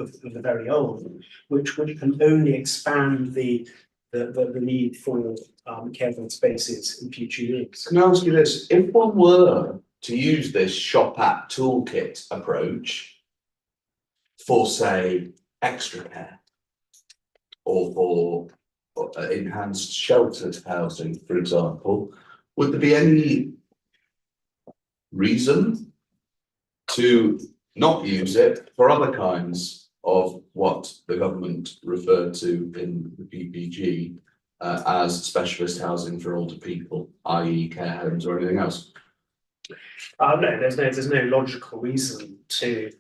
of the very old, which can only expand the need for care-bed spaces in future years. Can I ask you this? If one were to use this shop at toolkit approach for, say, extra care or for enhanced sheltered housing, for example, would there be any reason to not use it for other kinds of what the government referred to in the PPG as specialist housing for older people, i.e. care homes or anything else? No, there's no logical reason to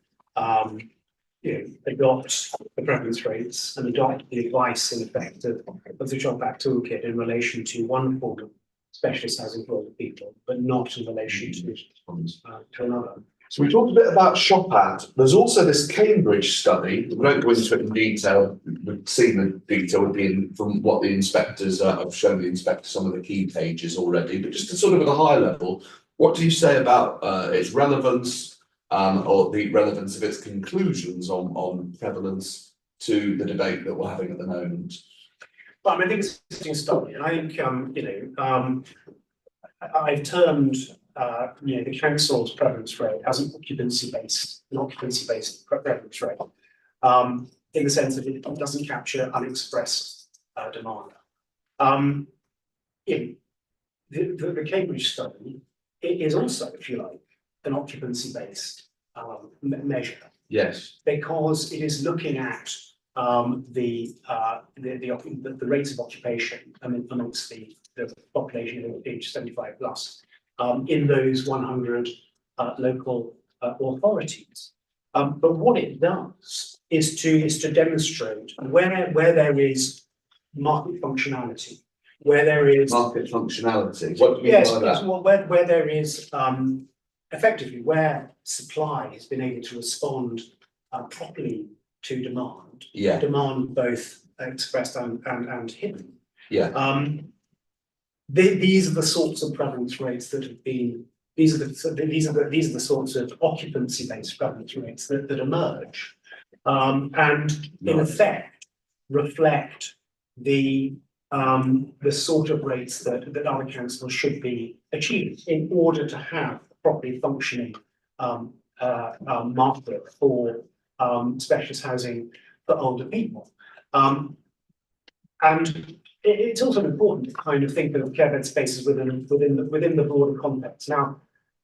adopt the preference rates and adopt the advice in effect of the Shop Back Toolkit in relation to one form of specialist housing for older people, but not in relation to another. So we talked a bit about shop at. There's also this Cambridge study. We won't go into it in detail. We've seen the detail from what the inspectors I've shown the inspector some of the key pages already, but just to sort of at a high level, what do you say about its relevance or the relevance of its conclusions on prevalence to the debate that we're having at the moment? Well, I think it's an interesting study, and I think I've termed the council's prevalence rate as an occupancy-based prevalence rate, in the sense that it doesn't capture unexpressed demand. The Cambridge study is also, if you like, an occupancy-based measure. Yes, because it is looking at the rates of occupation amongst the population age 75 plus in those 100 local authorities. But what it does is to demonstrate where there is market functionality, where there is market functionality. What do you mean by that? Well, where there is effectively where supply has been able to respond properly to demand. Yeah. Demand both expressed and hidden. Yeah. These are the sorts of prevalence rates that have been. These are the sorts of occupancy-based prevalence rates that emerge, and in effect reflect the sort of rates that other councils should be achieving in order to have a properly functioning market for specialist housing for older people. And it's also important to kind of think of care bed spaces within the broader context. Now,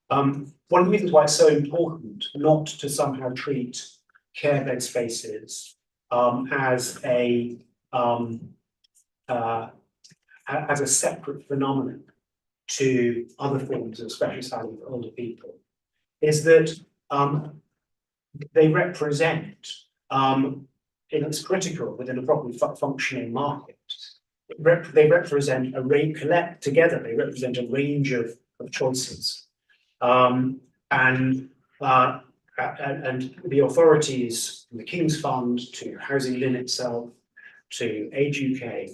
one of the reasons why it's so important not to somehow treat care bed spaces as a separate phenomenon to other forms of specialist housing for older people is that they represent, it's critical within a properly functioning market. They represent a range, together they represent a range of choices, and the authorities, from the King's Fund to Housing Lynn itself to Age UK,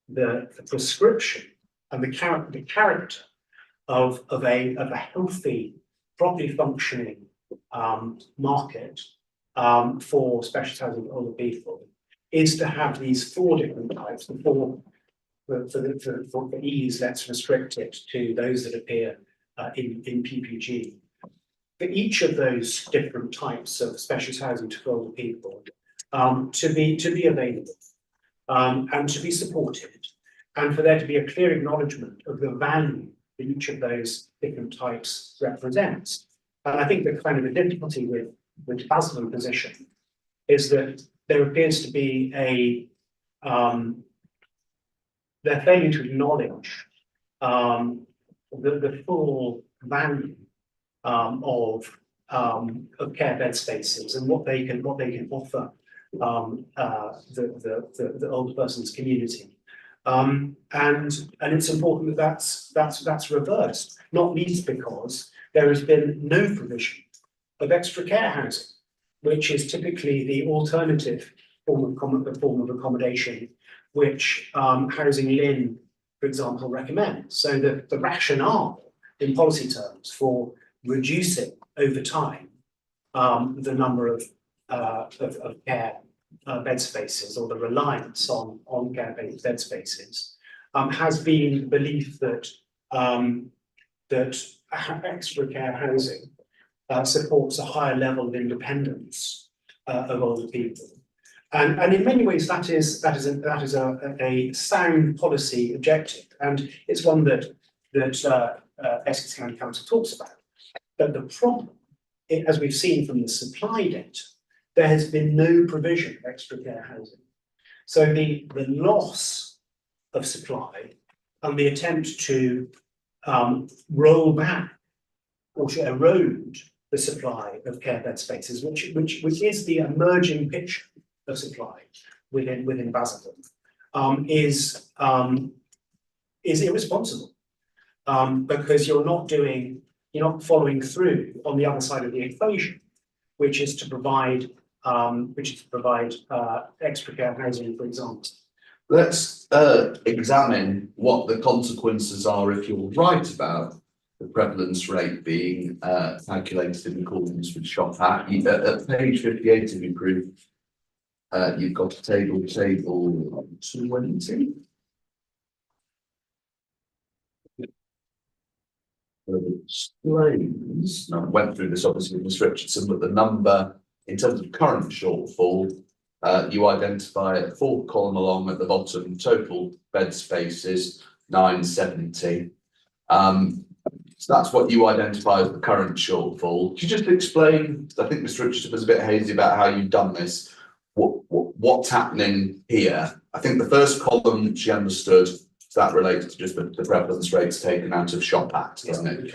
the prescription and the character of a healthy, properly functioning market for specialist housing for older people is to have these four different types. For ease, let's restrict it to those that appear in PPG. For each of those different types of specialist housing for older people to be available and to be supported, and for there to be a clear acknowledgement of the value that each of those different types represents. And I think the kind of the difficulty with Basildon position is that there appears to be they're failing to acknowledge the full value of care bed spaces and what they can offer the older person's community. And it's important that that's reversed, not least because there has been no provision of extra care housing, which is typically the alternative form of accommodation, which Housing Lynn, for example, recommends. So the rationale in policy terms for reducing over time the number of of care bed spaces, or the reliance on care bed spaces, has been the belief that extra care housing supports a higher level of independence of older people. And in many ways, that is a sound policy objective, and it's one that Essex County Council talks about. But the problem, as we've seen from the supply data, there has been no provision of extra care housing. So the loss of supply and the attempt to roll back or to erode the supply of care bed spaces, which is the emerging picture of supply within Basildon, is irresponsible, because you're not following through on the other side of the equation, which is to provide extra care housing, for example. Let's examine what the consequences are if you're right about the prevalence rate being calculated in accordance with shop at page 58 of your proof. You've got a table 20. Explains. Now, I went through this obviously with Ms. Richardson, but the number in terms of current shortfall, you identify a fourth column along at the bottom, total bed spaces 970. So that's what you identify as the current shortfall. Could you just explain? I think Ms. Richardson was a bit hazy about how you've done this. What's happening here? I think the first column she understood, that relates to just the prevalence rates taken out of shop at, doesn't it?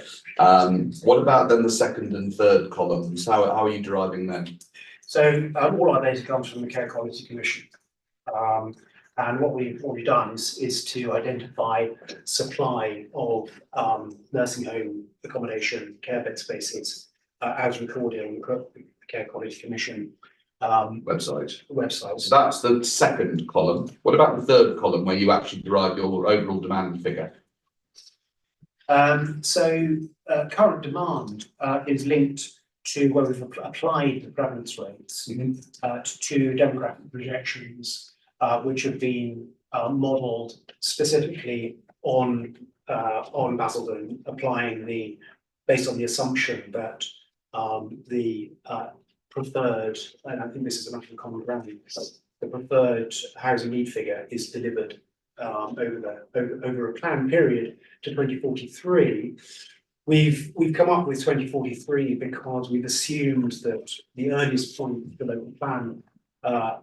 What about then the second and third columns? How are you deriving them? So all our data comes from the Care Quality Commission, and what we've done is to identify supply of nursing home accommodation care bed spaces as recorded on the Care Quality Commission website. So that's the second column. What about the third column, where you actually derive your overall demand figure? Current demand is linked to where we've applied the prevalence rates to demographic projections, which have been modelled specifically on Basildon, based on the assumption that the preferred, and I think this is a matter of common ground, the preferred housing need figure is delivered over a planned period to 2043. We've come up with 2043 because we've assumed that the earliest point the local plan, the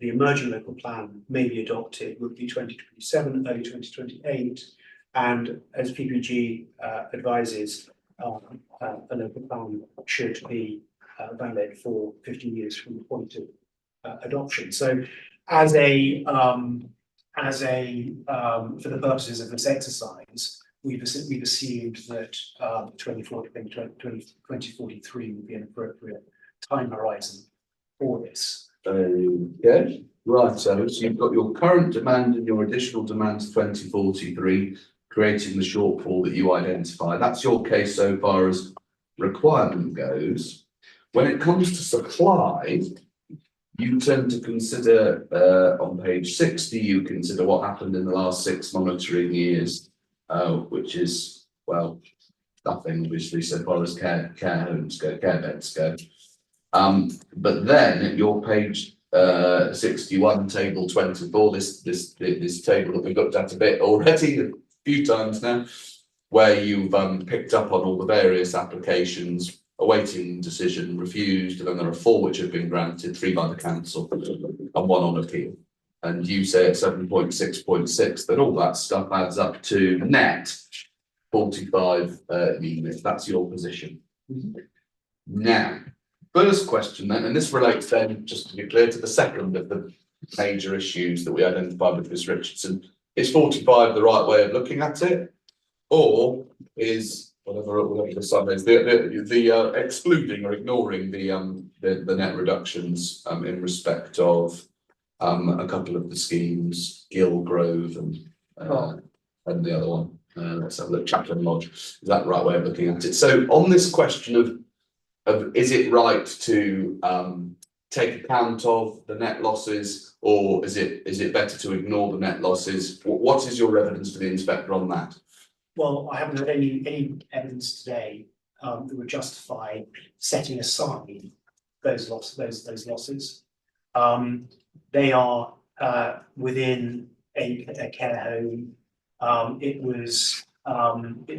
emerging local plan may be adopted would be 2027, early 2028, and as PPG advises, a local plan should be valid for 15 years from the point of adoption. So, for the purposes of this exercise, we've assumed that 2043 would be an appropriate time horizon for this. Okay, right. So you've got your current demand and your additional demand to 2043, creating the shortfall that you identify. That's your case so far as requirement goes. When it comes to supply, you tend to consider on page 60, you consider what happened in the last 6 monitoring years, which is, well, nothing obviously so far as care homes go, care beds go. But then at your page 61, table 24, this table that we've looked at a bit already, a few times now, where you've picked up on all the various applications, awaiting decision, refused, and then there are 4 which have been granted, 3 by the council and 1 on appeal. And you say at 7.6.6 that all that stuff adds up to net 45 units. That's your position. Now, first question then, and this relates then, just to be clear, to the second of the major issues that we identified with Ms. Richardson. Is 45 the right way of looking at it, or is whatever the sum is, the excluding or ignoring the net reductions in respect of a couple of the schemes, Gilgrove and the other one? Let's have a look, Chaplain Lodge. Is that the right way of looking at it? So on this question of is it right to take account of the net losses, or is it better to ignore the net losses? What is your evidence for the inspector on that? Well, I haven't had any evidence today that would justify setting aside those losses. They are within a care home. It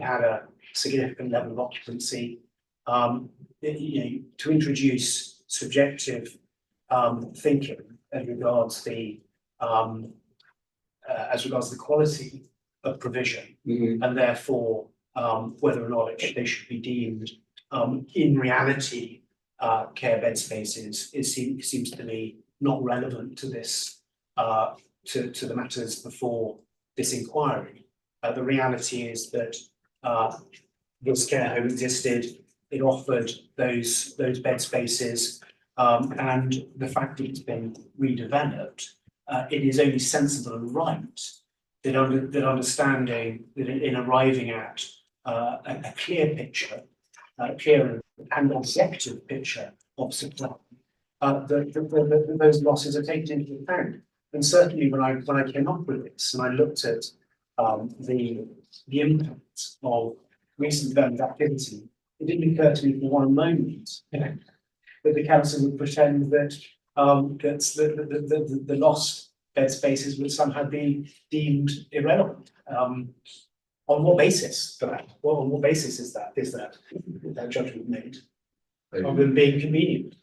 had a significant level of occupancy. To introduce subjective thinking as regards the quality of provision, and therefore whether or not they should be deemed in reality care bed spaces, seems to me not relevant to this to the matters before this inquiry. The reality is that this care home existed. It offered those bed spaces, and the fact that it's been redeveloped, it is only sensible and right that understanding that in arriving at a clear picture, clear and objective picture of supply, that those losses are taken into account. And certainly when I came up with this and I looked at the impact of recent development activity, it didn't occur to me for one moment that the council would pretend that the lost bed spaces would somehow be deemed irrelevant. On what basis for that? Well, on what basis is that judgment made? Other than being convenient.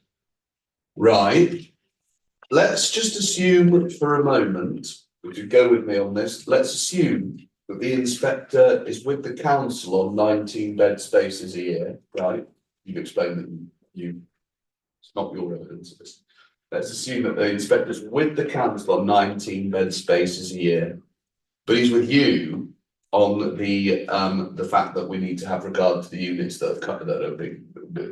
Right. Let's just assume for a moment, would you go with me on this? Let's assume that the inspector is with the council on 19 bed spaces a year, right? You've explained that it's not your evidence of this. Let's assume that the inspector's with the council on 19 bed spaces a year, but he's with you on the fact that we need to have regard to the units that have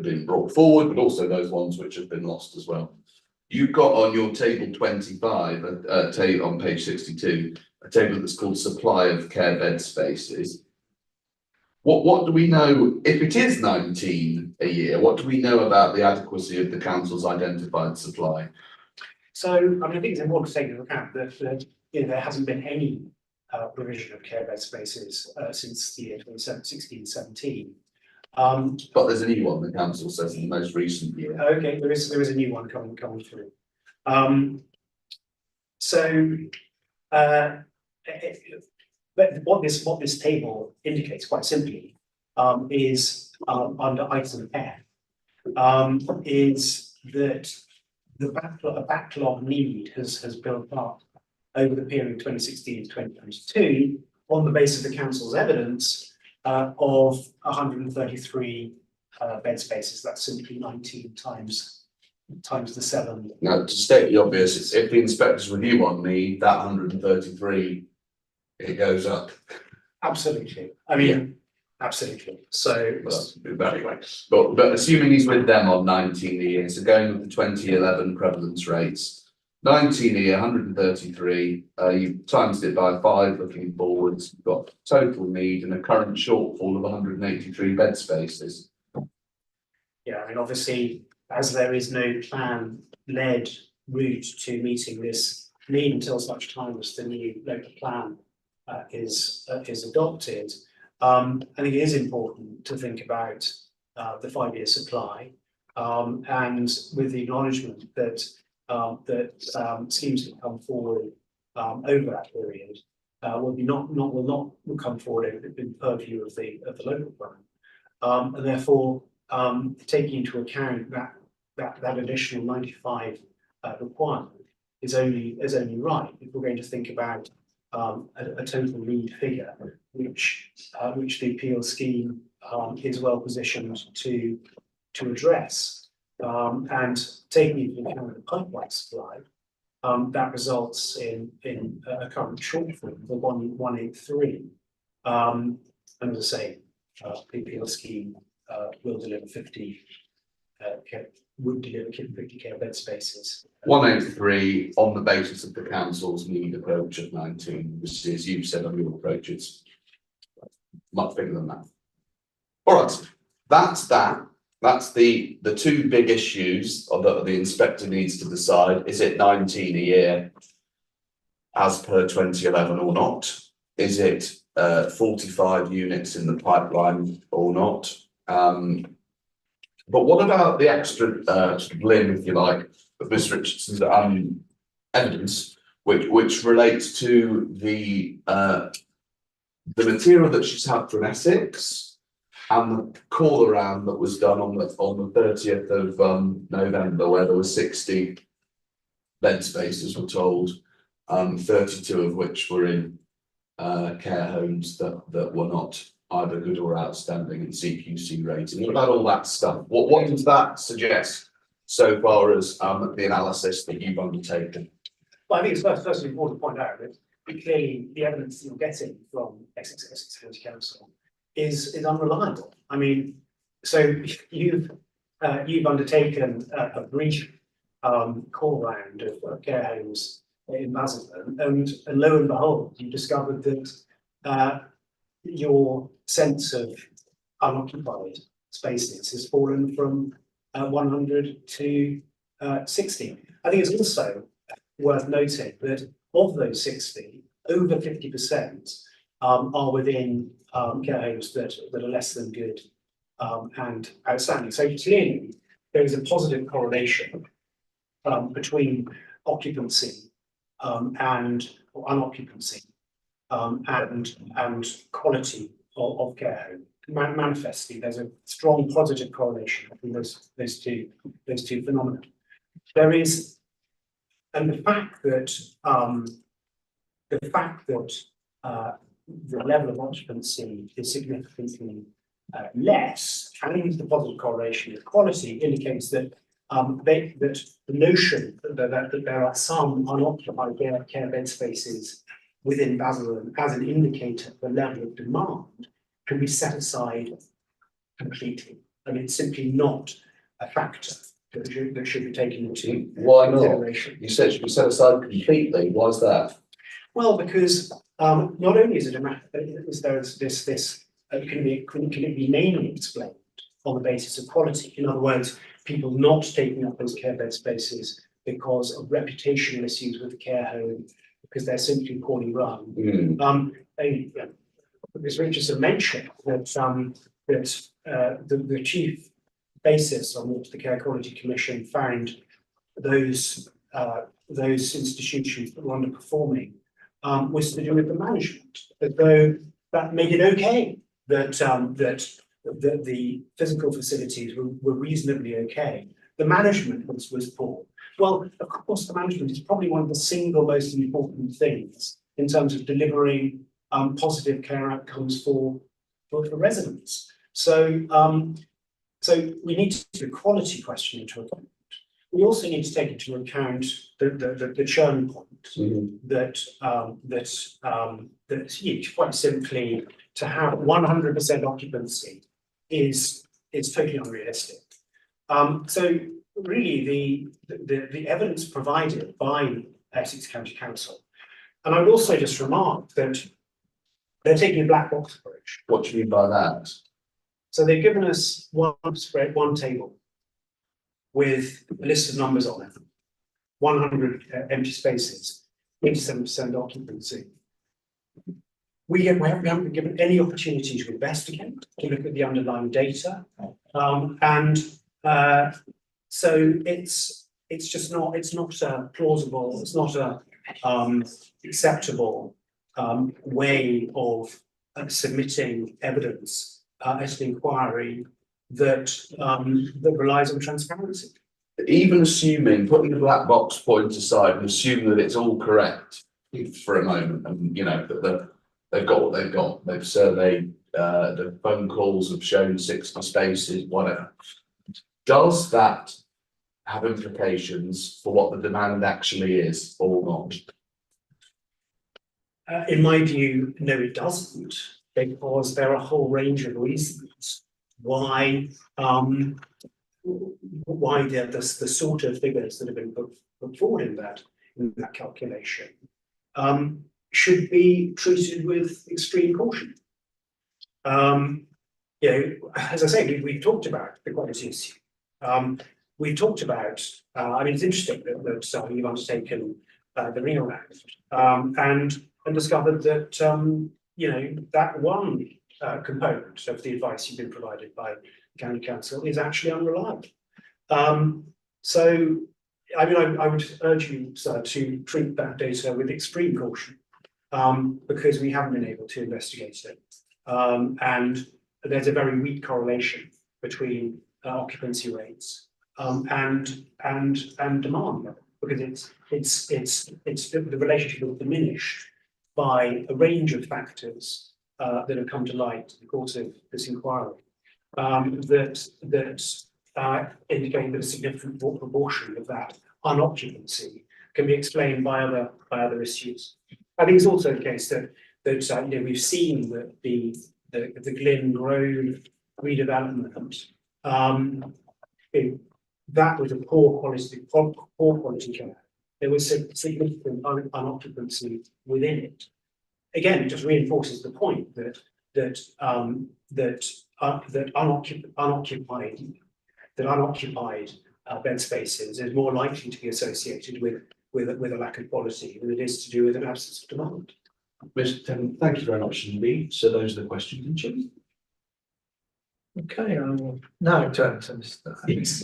been brought forward, but also those ones which have been lost as well. You've got on your table 25, on page 62, a table that's called supply of care bed spaces. What do we know, if it is 19 a year, what do we know about the adequacy of the council's identified supply? So, I mean, I think it's important to take into account that there hasn't been any provision of care bed spaces since the year 2016-17. But there's a new one, the council says, in the most recent year. Okay, there is a new one coming through. But what this table indicates quite simply is under item F is that a backlog need has built up over the period 2016 to 2022 on the basis of the council's evidence of 133 bed spaces. That's simply 19 times the 7. Now, to state the obvious, if the inspector's review on me, that 133, it goes up. Absolutely. I mean, absolutely. So, but assuming he's with them on 19 a year, so going with the 2011 prevalence rates, 19 a year, 133, you times it by 5 looking forwards, you've got total need and a current shortfall of 183 bed spaces. Yeah, I mean, obviously, as there is no plan-led route to meeting this need until such time as the new local plan is adopted, I think it is important to think about the 5-year supply, and with the acknowledgement that schemes that come forward over that period will come forward in purview of the local plan, and therefore taking into account that additional 95 requirement is only right if we're going to think about a total need figure which the appeal scheme is well positioned to address, and taking into account the pipeline supply, that results in a current shortfall of 183. And as I say, the appeal scheme will deliver 50 care bed spaces. 183 on the basis of the council's need approach of 19, which is, you've said on your approach, it's much bigger than that. All right, that's that. That's the two big issues that the inspector needs to decide. Is it 19 a year as per 2011 or not? Is it 45 units in the pipeline or not? But what about the extra limb, if you like, of Ms. Richardson's evidence, which relates to the material that she's had from Essex and the call around that was done on the 30th of November, where there were 60 bed spaces, we're told, 32 of which were in care homes that were not either good or outstanding and CQC rating. What about all that stuff? What does that suggest so far as the analysis that you've undertaken? Well, I think it's first important to point out that clearly the evidence that you're getting from Essex County Council is unreliable. I mean, so you've undertaken a brief call round of care homes in Basildon, and lo and behold, you discovered that your sense of unoccupied spaces has fallen from 100 to 60. I think it's also worth noting that of those 60, over 50% are within care homes that are less than good and outstanding. So clearly, there is a positive correlation between occupancy and unoccupancy and quality of care home. Manifestly, there's a strong positive correlation between those two phenomena. There is, and the fact that the level of occupancy is significantly less, and the positive correlation with quality indicates that that the notion that there are some unoccupied care bed spaces within Basildon as an indicator of the level of demand can be set aside completely. I mean, it's simply not a factor that should be taken into consideration. You said it should be set aside completely. Why is that? Well, because not only is it a matter, is there this can it be mainly explained on the basis of quality? In other words, people not taking up those care bed spaces because of reputational issues with the care home, because they're simply poorly run. Ms. Richardson mentioned that the chief basis on which the Care Quality Commission found those institutions that were underperforming was to do with the management, as though that made it okay that the physical facilities were reasonably okay. The management was poor. Well, of course, the management is probably one of the single most important things in terms of delivering positive care outcomes for residents. So, so we need to take the quality question into account. We also need to take into account the churn point that quite simply to have 100% occupancy is totally unrealistic. So really the evidence provided by Essex County Council, and I would also just remark that they're taking a black box approach. What do you mean by that? So they've given us one table with a list of numbers on it, 100 empty spaces, 87% occupancy. We haven't been given any opportunity to investigate, to look at the underlying data, so it's just not plausible. It's not a acceptable way of submitting evidence as an inquiry that relies on transparency. Even assuming, putting the black box point aside and assuming that it's all correct for a moment, and you know that they've got what they've got. They've surveyed, the phone calls have shown 60 spaces, whatever. Does that have implications for what the demand actually is or not? In my view, no, it doesn't, because there are a whole range of reasons why the sort of figures that have been put forward in that calculation should be treated with extreme caution. you know, as I say, we've talked about the quality issue. We've talked about, I mean, it's interesting that you've undertaken the Renal Act and discovered that, you know, that one component of the advice you've been provided by the County Council is actually unreliable. So, I mean, I would urge you, sir, to treat that data with extreme caution because we haven't been able to investigate it. And there's a very weak correlation between occupancy rates and demand, because the relationship is diminished by a range of factors that have come to light in the course of this inquiry that indicate that a significant proportion of that unoccupancy can be explained by other issues. I think it's also the case that you know, we've seen that the Glyn Road redevelopment, that was a poor quality care. There was significant unoccupancy within it. Again, it just reinforces the point that unoccupied bed spaces is more likely to be associated with a lack of quality than it is to do with an absence of demand. Mr. Tennant, thank you very much indeed. So those are the questions, and Jim. Okay, I will now turn to Mr. Yes.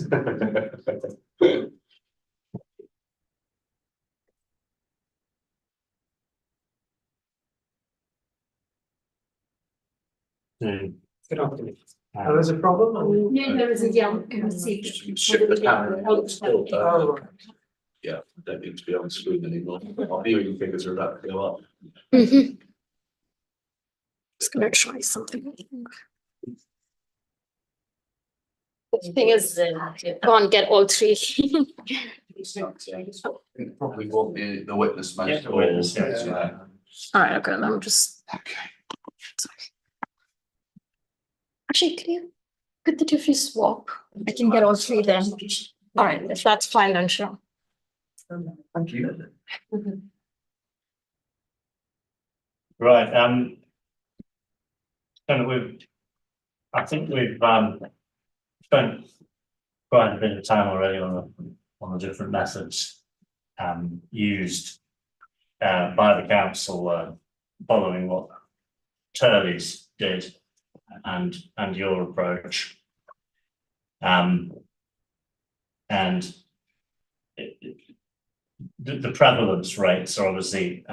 Good afternoon. Oh, there's a problem? No, there is a yellow receipt. Shift the camera. Oh, Yeah, I don't need to be on screen anymore. Our viewing figures are about to go up. Just gonna try something. The thing is, can't get all three. Probably want the witness most. Yeah, the witness, Yeah. All right, okay, let me just. Okay. Actually, could the two of you swap? I can get all three then. All right, if that's fine, then sure. Thank you. Right, and I think we've spent quite a bit of time already on the different methods used by the council following what Turley's did and your approach. And the prevalence rates are obviously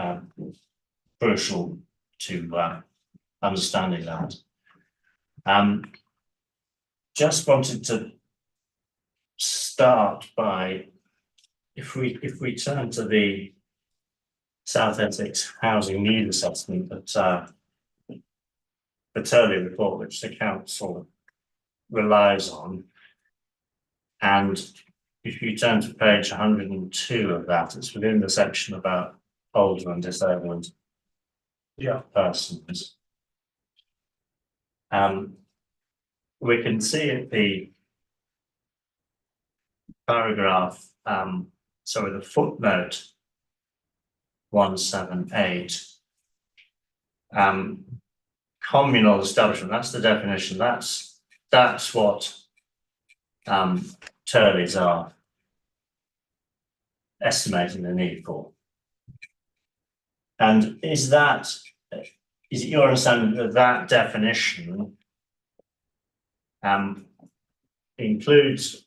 crucial to understanding that. Just wanted to start by, if we turn to the South Essex Housing Need Assessment that the Turley report, which the council relies on, and if you turn to page 102 of that, it's within the section about older and disabled persons. We can see at the paragraph, the footnote 178, communal establishment, that's the definition, that's what Turleys are estimating the need for. And is it your understanding that that definition includes,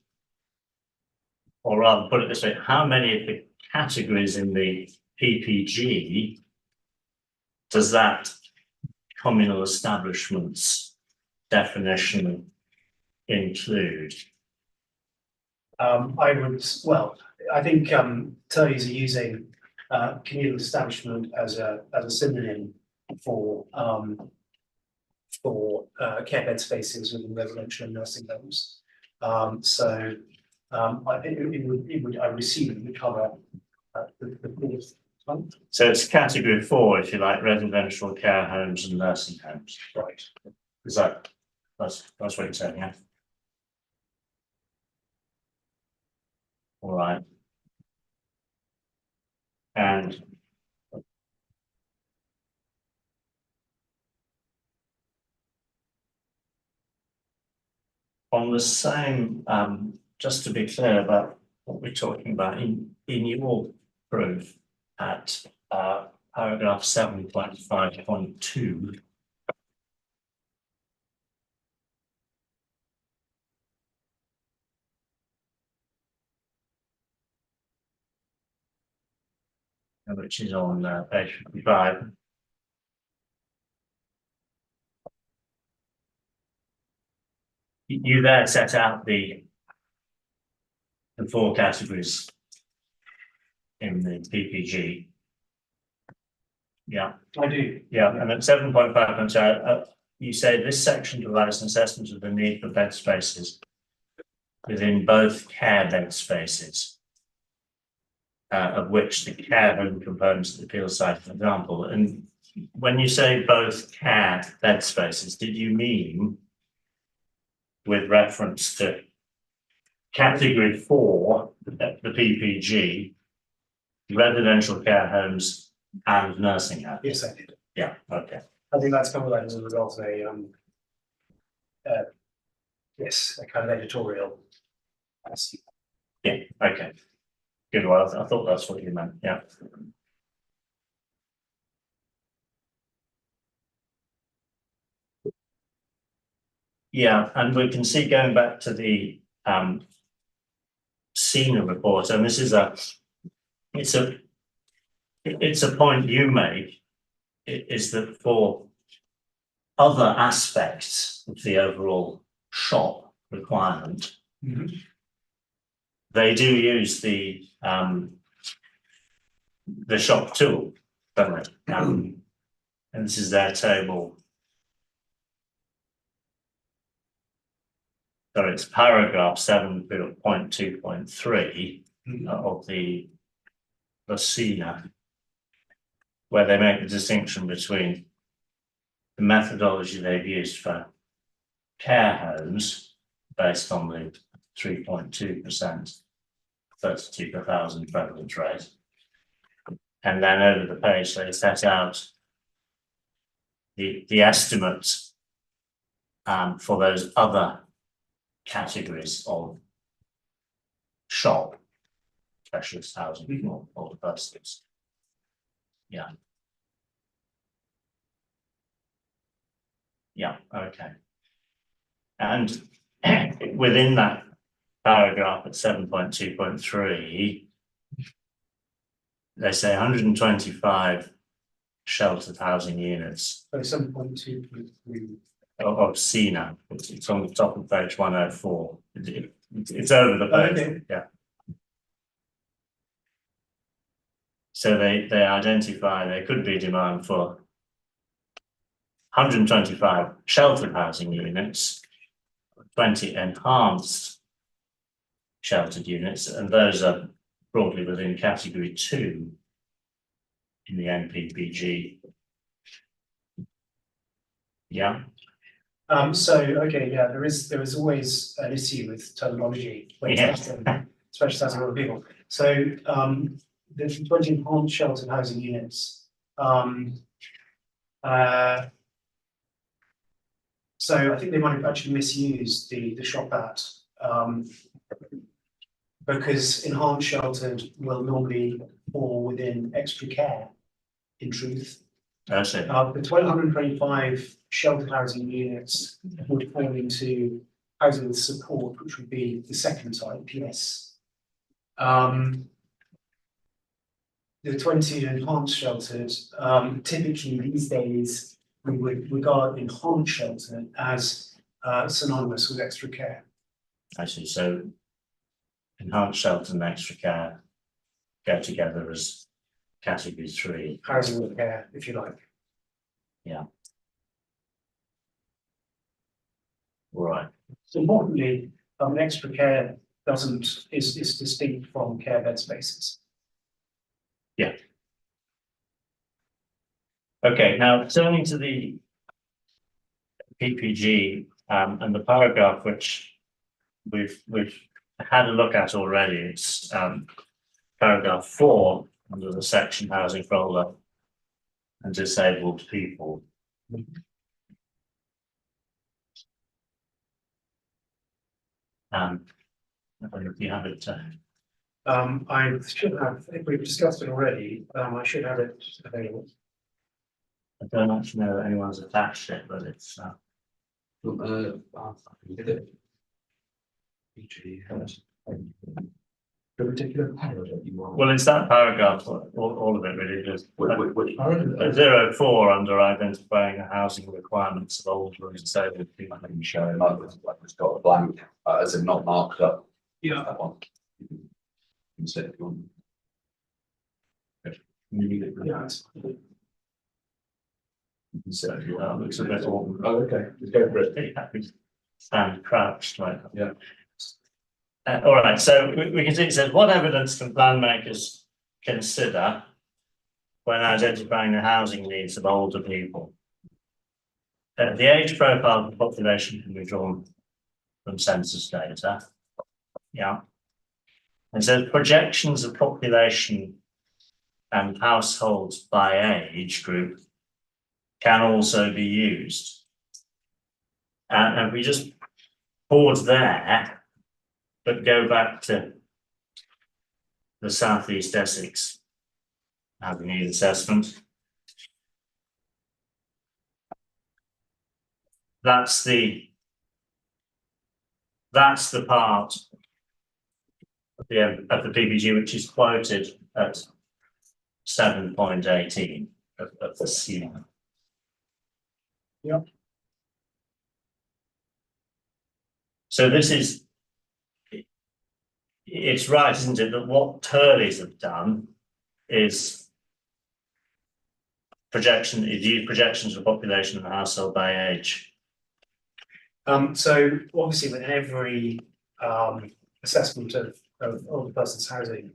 or rather put it this way, how many of the categories in the PPG does that communal establishments definition include? I think Turleys are using communal establishment as a synonym for care bed spaces within residential and nursing homes. I think I would assume it would cover the fourth one. So it's category 4, if you like, residential care homes and nursing homes. Right. Is that's what you're saying, yeah? All right. And on the same, just to be clear about what we're talking about in your proof at paragraph 7.5.2. Which is on page 55. You there set out the four categories in the PPG. Yeah, I do. yeah, and at 7.5, you say this section provides an assessment of the need for bed spaces within both care bed spaces, of which the care home components of the appeal site, for example. And when you say both care bed spaces, did you mean with reference to category 4, the PPG, residential care homes and nursing homes? Yes, I did. Yeah, okay. I think that's come about as a result of a kind of editorial. Yeah, okay. Good. Well, I thought that's what you meant. Yeah. Yeah, and we can see going back to the SENA report, and this is it's a point you make, is that for other aspects of the overall shop requirement, they do use the shop tool, don't they? And this is their table. So it's paragraph 7.2.3 of the SENA, where they make the distinction between the methodology they've used for care homes based on the 3.2% 32 per thousand prevalence rate. And then over the page, they set out the estimates for those other categories of shop, specialist housing for older persons. Yeah. Yeah, okay. And within that paragraph at 7.2.3, they say 125 sheltered housing units. So 7.2 of SENA. It's on the top of page 104. It's over the page. Okay. Yeah. So they identify there could be demand for 125 sheltered housing units, 20 enhanced sheltered units, and those are broadly within category 2 in the NPPG. Yeah. there is always an issue with terminology when especially as a lot of people. So the 20 enhanced sheltered housing units. So I think they might have actually misused the shop at because enhanced sheltered will normally fall within extra care, in truth. That's it. The 125 sheltered housing units would fall into housing with support, which would be the second type, yes. The 20 enhanced sheltered, typically these days, we would regard enhanced sheltered as synonymous with extra care. I see. So enhanced shelter and extra care go together as category 3. Housing with care, if you like. Yeah. Right. So importantly, extra care is distinct from care bed spaces. Yeah. Okay, now turning to the PPG and the paragraph which we've had a look at already. It's paragraph 4 under the section housing for older and disabled people. I don't know if you have it. I should have, if we've discussed it already, I should have it available. I don't actually know that anyone's attached it, but it's. The particular paragraph you want. Well, it's that paragraph, all of it really is. Which paragraph? 04 under identifying the housing requirements of older and disabled people. I can show him like it's got a blank, as in not marked up. Yeah. That one. You can say if you want. Yeah. You can say if you That want. looks a bit awkward. Oh, okay, just go for it. Stand crouched like that. Yeah. All right, so we can see it says, what evidence can plan makers consider when identifying the housing needs of older people? The age profile of the population can be drawn from census data. Yeah. It says projections of population and households by age group can also be used. And we just pause there, but go back to the South East Essex housing need assessment. That's the part of the PPG which is quoted at 7.18 of the scheme. Yep. So this is, it's right, isn't it, that what Turleys have done is use projections for population and household by age. So obviously with every assessment of older person's housing,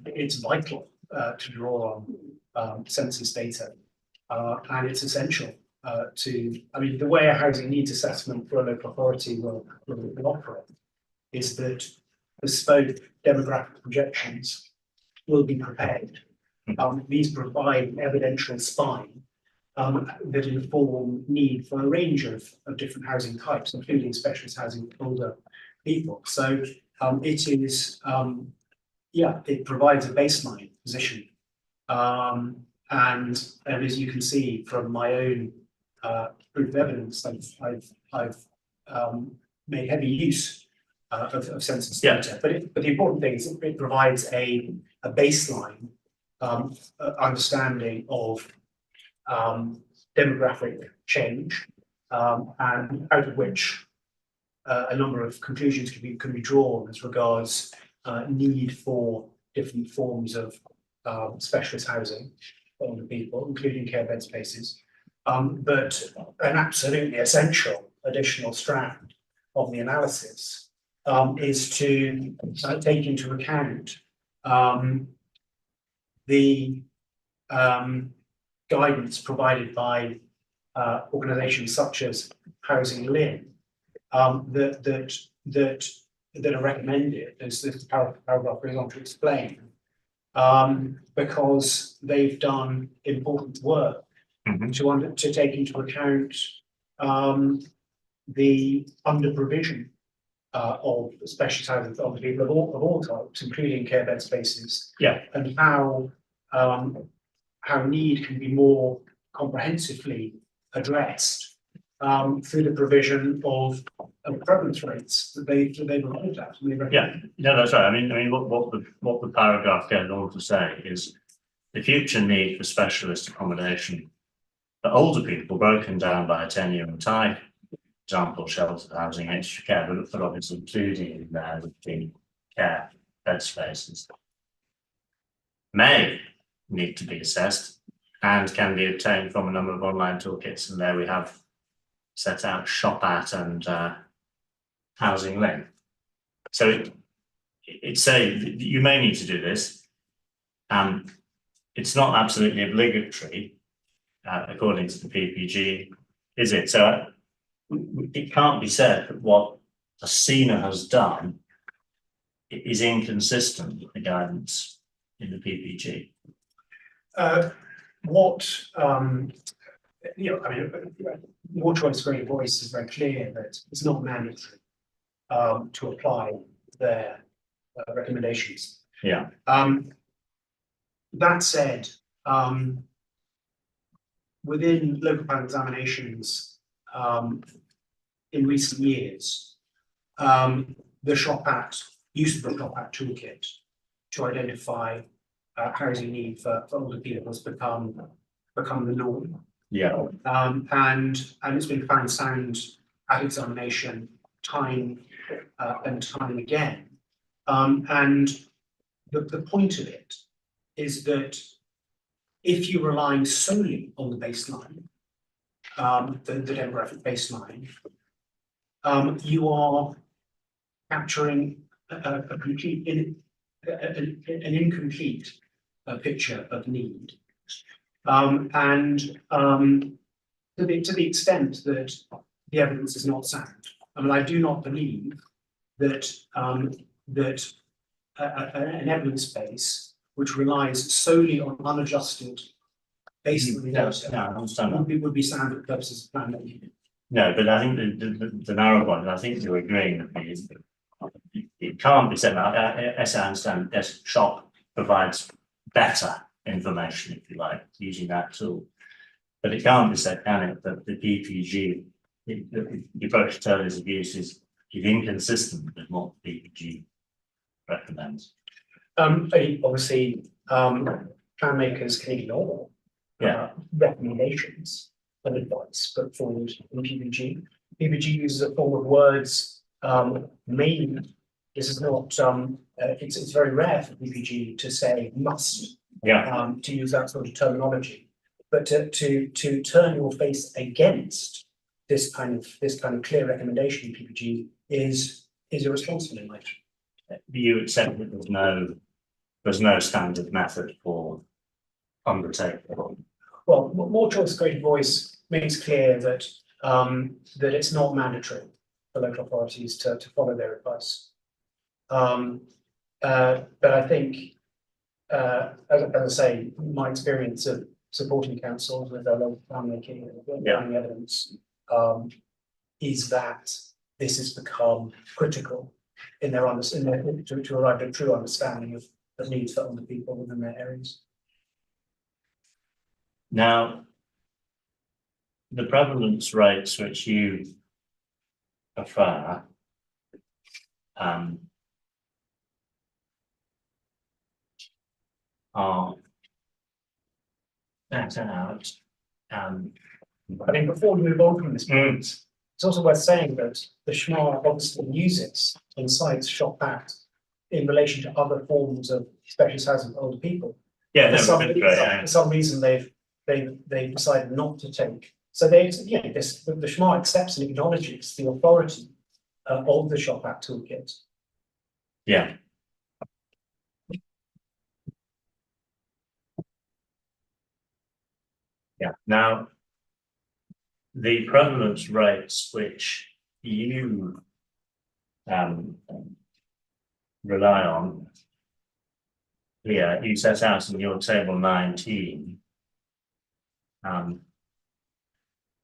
it's vital to draw on census data, and it's essential I mean, the way a housing needs assessment for a local authority will operate is that bespoke demographic projections will be prepared. These provide evidential spine that inform need for a range of different housing types, including specialist housing for older people. So it is, it provides a baseline position. And as you can see from my own proof of evidence, I've made heavy use of census data. But the important thing is it provides a baseline understanding of demographic change, and out of which a number of conclusions can be drawn as regards need for different forms of specialist housing for older people, including care bed spaces. But an absolutely essential additional strand of the analysis is to take into account the guidance provided by organisations such as Housing Lin that are recommended, as this paragraph goes on to explain, because they've done important work to take into account the under provision of specialist housing for older people of all types, including care bed spaces, and how need can be more comprehensively addressed through the provision of prevalence rates that they've arrived at. No, that's right. I mean, what the paragraph goes on to say is the future need for specialist accommodation for older people broken down by a tenure and type, example, sheltered housing, extra care, but obviously including in there the care bed spaces, may need to be assessed and can be obtained from a number of online toolkits, and there we have set out Shop At and Housing Link. So it's saying you may need to do this. It's not absolutely obligatory according to the PPG, is it? So it can't be said that what Asina has done is inconsistent with the guidance in the PPG. Your choice, great voice is very clear that it's not mandatory. to apply their recommendations. Yeah. That said, within local plan examinations, in recent years, the Shop Act, use of the Shop Act toolkit to identify housing need for older people has become the norm. Yeah. And it's been found sound at examination time and time again. And the point of it is that if you're relying solely on the baseline, the demographic baseline, you are capturing an incomplete picture of need. And to the extent that the evidence is not sound, I mean, I do not believe that an evidence base which relies solely on unadjusted baseline data I understand that. would be sound for purposes of plan making. No, but I think the narrow one, and I think you're agreeing with me, is that it can't be said. As I understand, yes, SHOP provides better information, if you like, using that tool. But it can't be said, can it, that the PPG, the approach Turner's abuse is inconsistent with what PPG recommends. Obviously, plan makers can ignore recommendations and advice put forward in PPG. PPG uses a form of words. Mainly, this is not. It's very rare for PPG to say must. Yeah. To use that sort of terminology, but to turn your face against this kind of clear recommendation in PPG is irresponsible in my view. You accept that there's no standard method for undertaking. Well, more choice, greater voice makes clear that that it's not mandatory for local authorities to follow their advice. But I think, as I say, my experience of supporting councils with their local plan making and getting evidence is that this has become critical in their to arrive at a true understanding of needs for older people within their areas. Now, the prevalence rates which you prefer are set out. I think before we move on from this point, it's also worth saying that the SHMA obviously uses and cites SHOP Act in relation to other forms of specialist housing for older people. Yeah, for some reason they've decided not to take. So the SHMA accepts and acknowledges the authority of the SHOP Act toolkit. Yeah. Yeah. Now, the prevalence rates which you rely on here, you set out in your table 19.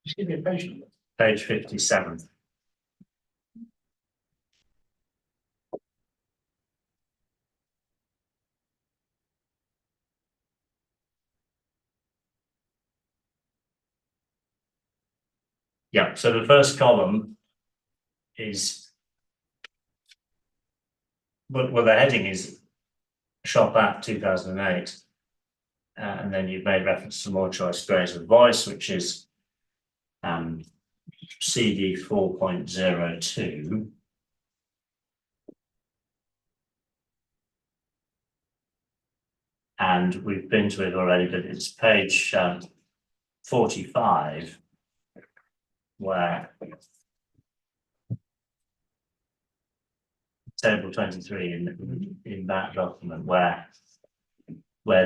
Just give me a page number. Page 57. Yeah, so the first column is, well, the heading is SHOP Act 2008. And then you've made reference to more choice, greater voice, which is CD 4.02. And we've been to it already, but it's page 45, where table 23 in that document where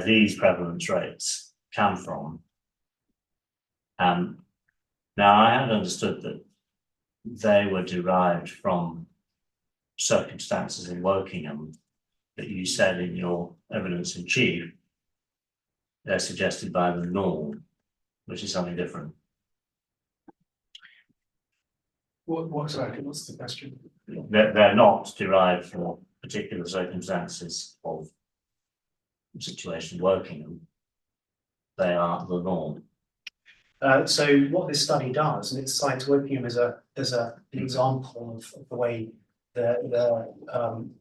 these prevalence rates come from. Now I had understood that they were derived from circumstances in Wokingham that you said in your evidence in chief, they're suggested by the norm, which is something different. What's the question? They're not derived from particular circumstances of situation working them. They are the norm. So what this study does, and it cites working as an example of the way the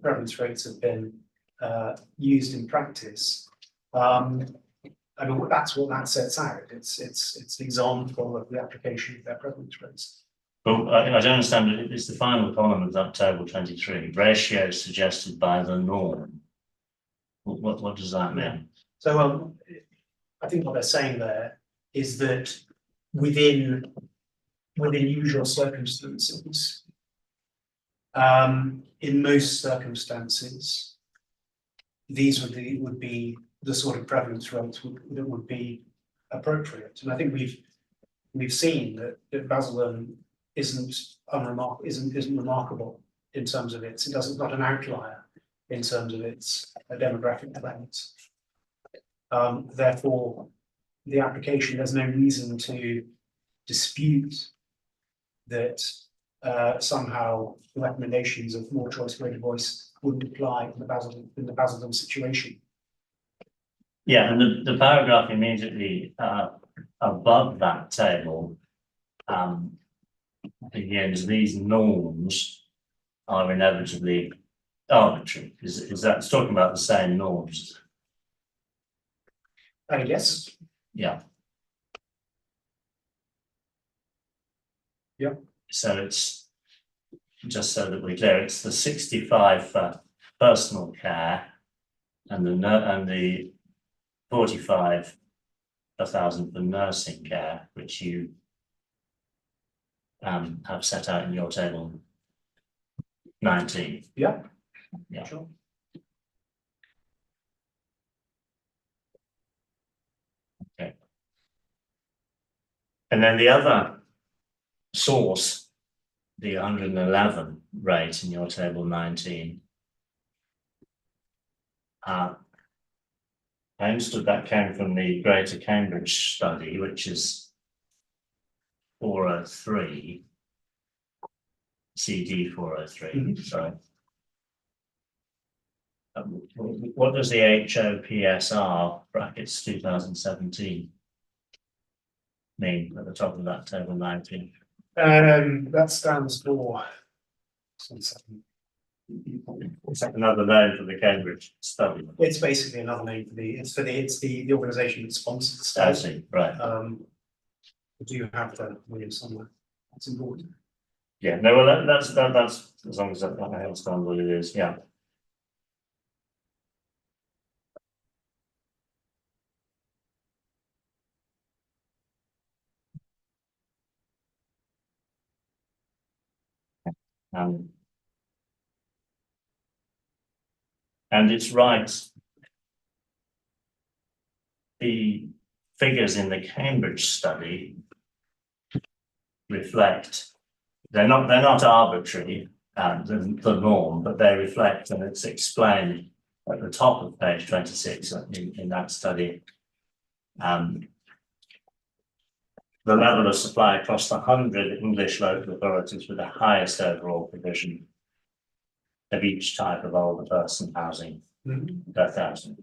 prevalence rates have been used in practice. I mean, that's what that sets out. It's an example of the application of their prevalence rates. But I don't understand, it's the final column of that table 23, ratio suggested by the norm. What does that mean? So I think what they're saying there is that within usual circumstances, in most circumstances, these would be the sort of prevalence rates that would be appropriate. And I think we've seen that Basildon isn't remarkable in terms of it's not an outlier in terms of its demographic trends. Therefore, the application, there's no reason to dispute that somehow the recommendations of more choice, greater voice wouldn't apply in the Basildon situation. Yeah, and the paragraph immediately above that table begins, these norms are inevitably arbitrary. Is that, it's talking about the same norms? Yes. Yeah. Yeah. So it's, just so that we're clear, it's the 65 for personal care and the 45 per thousand for nursing care, which you have set out in your table 19. Yeah. Yeah. Sure. Okay. And then the other source, the 111 rate in your table 19. I understood that came from the Greater Cambridge study, which is 403, CD 403, sorry. What does the HOPSR brackets 2017 mean at the top of that table 19? That stands for. It's another name for the Cambridge study. It's basically another name for the organisation that sponsors the I study. see, right. Do you have the name somewhere? That's important. Yeah, no, well, that's as long as I understand what it is, yeah. And it's right. The figures in the Cambridge study reflect, they're not arbitrary, the norm, but they reflect, and it's explained at the top of page 26 in that study. The level of supply across the 100 English local authorities with the highest overall provision of each type of older person housing per thousand.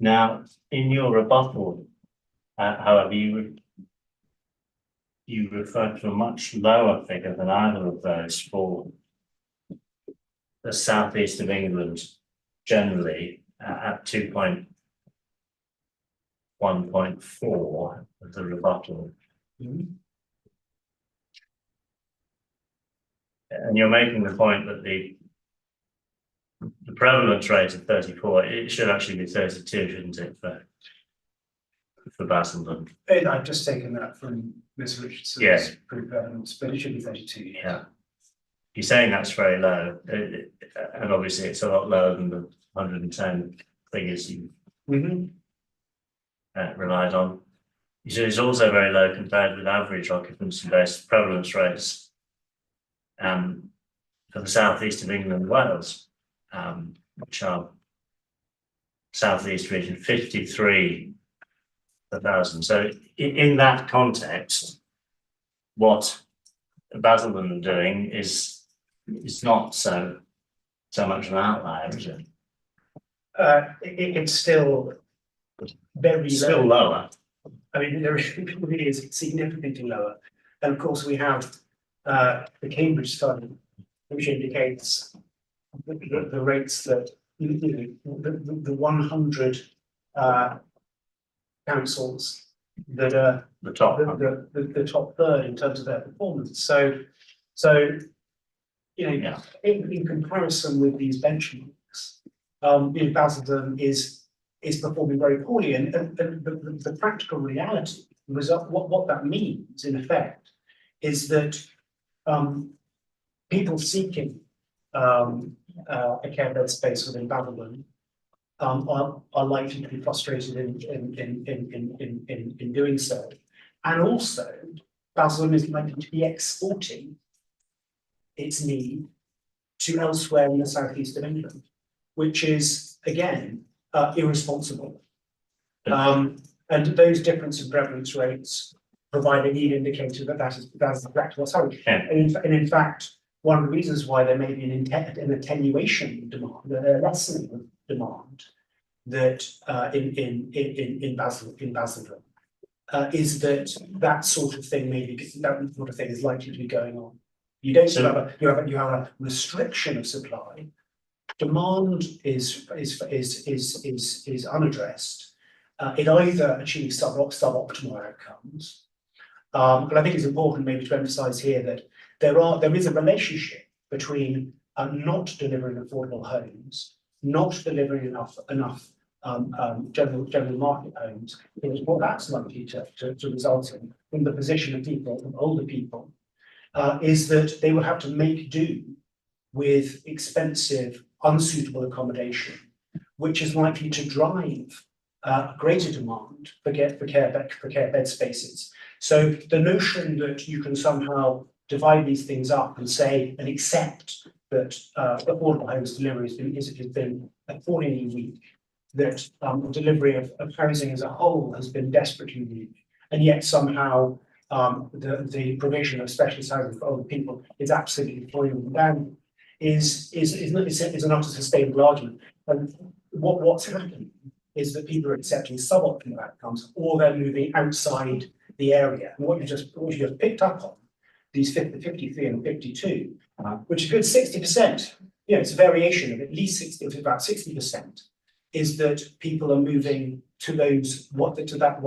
Now, in your rebuttal, however, you refer to a much lower figure than either of those for the southeast of England generally at 2.1.4 of the rebuttal. And you're making the point that the prevalence rate of 34, it should actually be 32, shouldn't it, for Basildon? I've just taken that from Ms. Richardson's Yes. prevalence, but it should be 32. Yeah. you're saying that's very low, and obviously it's a lot lower than the 110 figures you relied on. It's also very low compared with average occupancy-based prevalence rates for the southeast of England and Wales, which are southeast region 53 per thousand. So in that context, what Basildon are doing is not so much of an outlier, is it? It's still very Still lower. I mean, there really is significantly lower. And of course, we have the Cambridge study, which indicates the rates that the 100 councils that are The top. the top third in terms of their performance. So you know, Yeah. in comparison with these benchmarks, Basildon is performing very poorly, and the practical reality, the result, what that means in effect, is that people seeking a care bed space within Basildon are likely to be frustrated in doing so, and also Basildon is likely to be exporting its need to elsewhere in the southeast of England, which is again irresponsible. And those difference in prevalence rates provide a lead indicator that that is exactly what's happening. Yeah. And in fact, one of the reasons why there may be an attenuation of demand, a lessening of demand, that in Basildon, is that sort of thing is likely to be going on. You don't you have a restriction of supply. Demand is unaddressed. It either achieves suboptimal outcomes, but I think it's important maybe to emphasise here that there is a relationship between not delivering affordable homes, not delivering enough general market homes, is what that's likely to result in the position of people, of older people, is that they will have to make do with expensive, unsuitable accommodation, which is likely to drive greater demand for care bed spaces. So the notion that you can somehow divide these things up and say and accept that affordable homes delivery has been appallingly weak, that delivery of housing as a whole has been desperately weak, and yet somehow the provision of specialist housing for older people is absolutely falling down is not a sustainable argument. And what's happening is that people are accepting suboptimal outcomes, or they're moving outside the area. And what you just picked up on, these 53 and 52, which is a good 60%. You know, it's a variation of at least 60, about 60%, is that people are moving to within that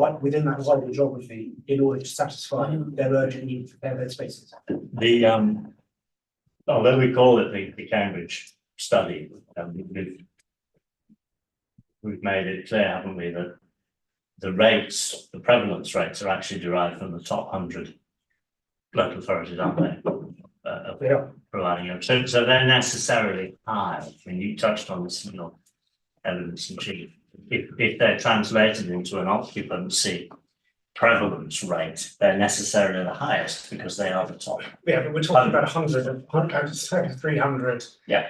wider geography in order to satisfy their urgent need for care bed spaces. Although we call it the Cambridge study, we've made it clear, haven't we, that the prevalence rates are actually derived from the top 100 local authorities, aren't they? Providing them. So they're necessarily high. I mean, you touched on this in your evidence in chief. If they're translated into an occupancy prevalence rate, they're necessarily the highest because they are the top. Yeah, but we're talking about 300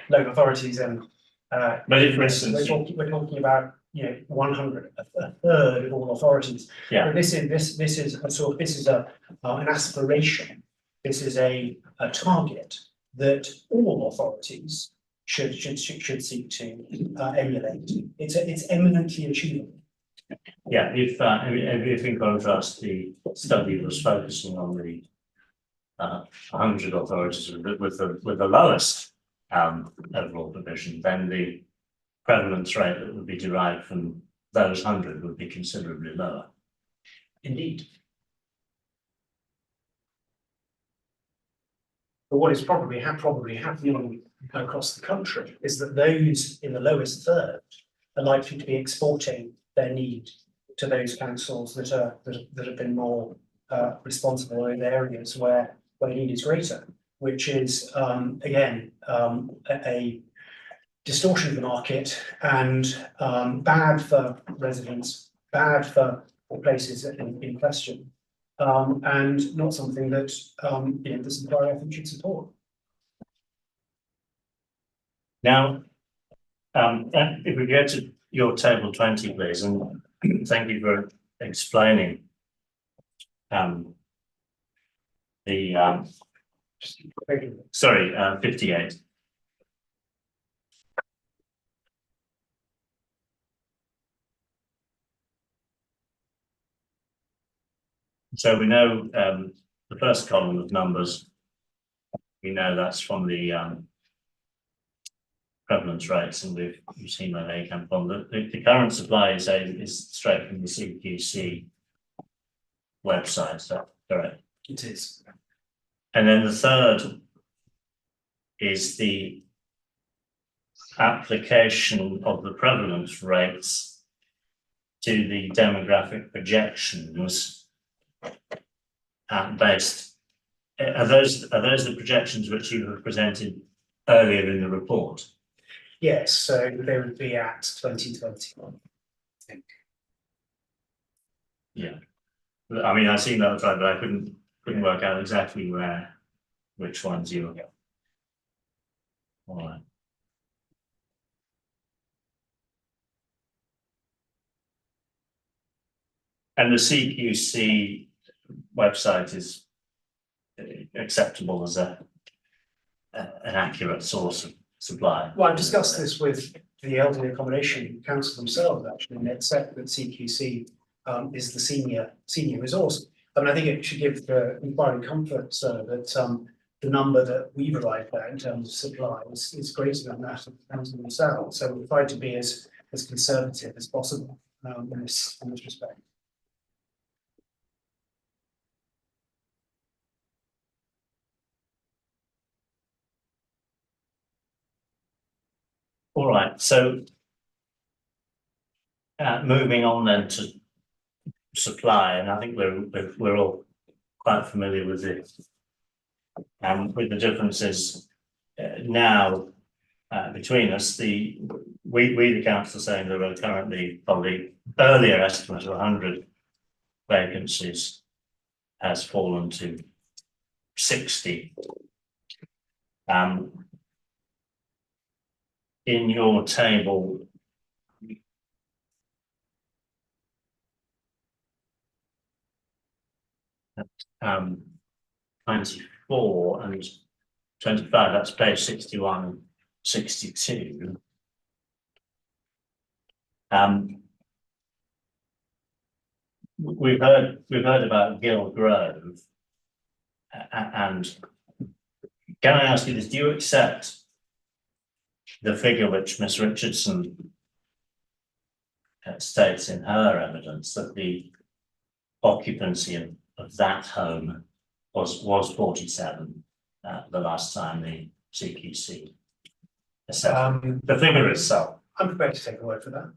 local authorities, and but if, for instance, we're talking about 100, a third of all authorities. Yeah. But this is an aspiration. This is a target that all authorities should seek to emulate. It's eminently achievable. Yeah, if in contrast the study was focusing on the 100 authorities with the lowest overall provision, then the prevalence rate that would be derived from those 100 would be considerably lower. Indeed. But what is probably happening across the country is that those in the lowest third are likely to be exporting their need to those councils that have been more responsible in areas where need is greater. which is, again, a distortion of the market and bad for residents, bad for places in question, and not something that this inquiry I think should support. Now, if we go to your table 20, please, and thank you for explaining the sorry, 58. So we know the first column of numbers, we know that's from the prevalence rates, and we've seen where they come from. The current supply is straight from the CQC website, is that correct? It is. And then the third is the application of the prevalence rates to the demographic projections based. Are those the projections which you have presented earlier in the report? Yes, so they would be at 2021, I think. Yeah, I mean, I've seen that slide, but I couldn't work out exactly which ones you were. All right. And the CQC website is acceptable as an accurate source of supply. Well, I've discussed this with the Elderly Accommodation Council themselves, actually, and they accept that CQC is the senior resource. I mean, I think it should give the inquiry comfort, that the number that we provide there in terms of supply is greater than that of the council themselves. So we've tried to be as conservative as possible in this respect. All right, so moving on then to supply, and I think we're all quite familiar with it, with the differences now between us. We the council are saying there are currently probably earlier estimates of 100 vacancies has fallen to 60. In your table, 24 and 25, that's page 61, 62. We've heard about Gill Grove, and can I ask you this? Do you accept the figure which Miss Richardson states in her evidence, that the occupancy of that home was 47 the last time the CQC assessed the figure itself? I'm prepared to take a word for that.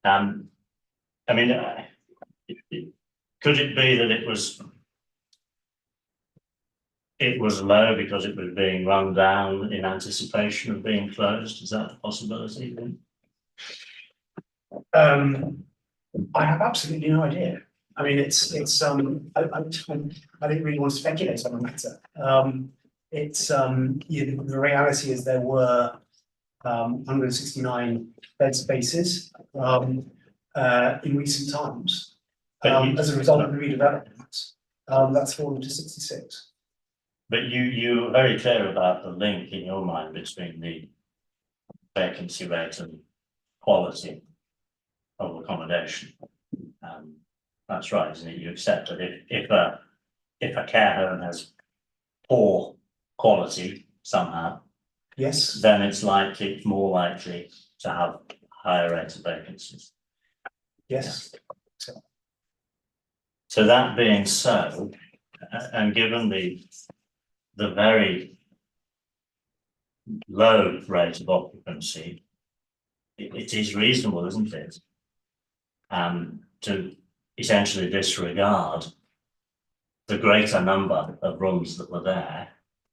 I mean, could it be that it was low because it was being run down in anticipation of being closed? Is that a possibility? I have absolutely no idea. I mean, I didn't really want to speculate on the matter. The reality is there were 169 bed spaces in recent times as a result of the redevelopment. That's fallen to 66. But you're very clear about the link in your mind between the vacancy rate and quality of accommodation. That's right, isn't it? You accept that if a care home has poor quality somehow, yes, then it's more likely to have higher rates of vacancies. Yes. So that being so, and given the very low rate of occupancy, it is reasonable, isn't it, to essentially disregard the greater number of rooms that were there,